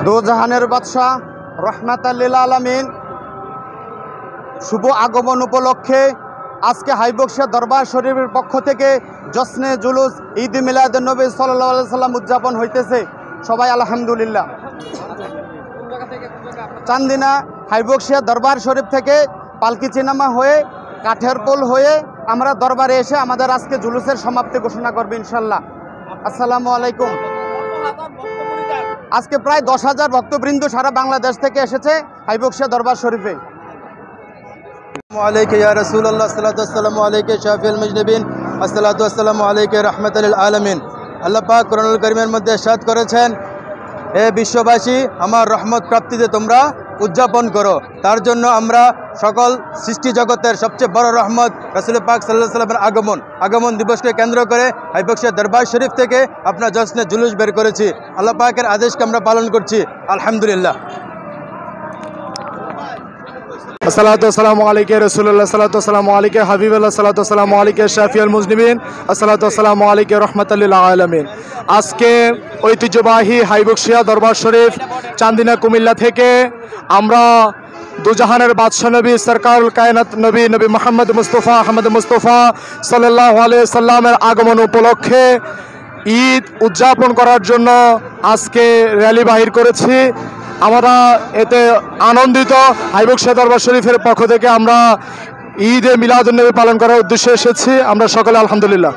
দো জাহানের বাদশাহ রহমাতাল লিল আলামিন শুভ আগমন উপলক্ষে আজকে হাইবক্সিয়া দরবার শরীফের পক্ষ থেকে জশ্নে জুলুস ঈদ মিলাদুন নবী সাল্লাল্লাহু আলাইহি সাল্লাম উদযাপন হইতেছে। সবাই আলহামদুলিল্লাহ। চান্দিনা হাইবক্সিয়া দরবার শরীফ থেকে পালকি চিনামা হয়ে কাঠের পোল হয়ে আমরা দরবারে এসে আমাদের আজকে জুলুসের সমাপ্তি ঘোষণা করবে ইনশাল্লাহ। আসসালামু আলাইকুম। আজকে প্রায় 10,000 ভক্তবৃন্দ সারা বাংলাদেশ থেকে এসেছে হাইবক্সিয়া দরবার শরীফে। আলাইকা ইয়া রাসূলুল্লাহ সাল্লাল্লাহু আলাইহি ওয়াসাল্লাম আলাইকা শাফিউল মুজনিবিন আসসালাতু ওয়াসসালামু আলাইকা রাহমাতাল লিল আলামিন। আল্লাহ পাক কোরআনুল কারীমের মধ্যে ইরশাদ করেছেন, হে বিশ্ববাসী, আমার রহমত প্রাপ্তিতে তোমরা উদযাপন করো। তার জন্য আমরা সকল সৃষ্টি জগতের সবচেয়ে বড় রহমত রাসূল পাক সাল্লাল্লাহু আলাইহি ওয়াসাল্লামের আগমন দিবসকে কেন্দ্র করে হাইবক্সিয়া দরবার শরীফ থেকে আপনার জশ্নে জুলুস বের করেছি। আল্লাহ পাকের আদেশকে আমরা পালন করছি আলহামদুলিল্লাহ। আসসালাতু ওয়াসসালামু আলাইকা রাসূলুল্লাহ সাল্লাল্লাহু ওয়াসসালামু আলাইকা হাবিবাল্লাহ সাল্লাতু ওয়াসসালামু আলাইকা শাফিউল মুজনিবিন আসসালাতু ওয়াসসালামু আলাইকা রাহমাতাল লিল আলামিন। আজকে ঐতিহ্যবাহী হাইবক্সিয়া দরবার শরীফ চান্দিনা কুমিল্লা থেকে আমরা দুজাহানের বাদশাহ নবী সরকারুল কায়নাত নবী মুহাম্মদ মুস্তাফা আহমদ মুস্তাফা সাল্লাল্লাহু আলাইহি সাল্লামের আগমন উপলক্ষে ঈদ উদযাপন করার জন্য আজকে র্যালি বাহির করেছি। আমরা এতে আনন্দিত। হাইবক্সিয়া দরবার শরীফের পক্ষ থেকে আমরা ঈদে মিলাদুন নবী পালন করার উদ্দেশ্যে এসেছি। আমরা সকলে আলহামদুলিল্লাহ।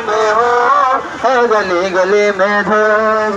में हो, गली गली में धूम।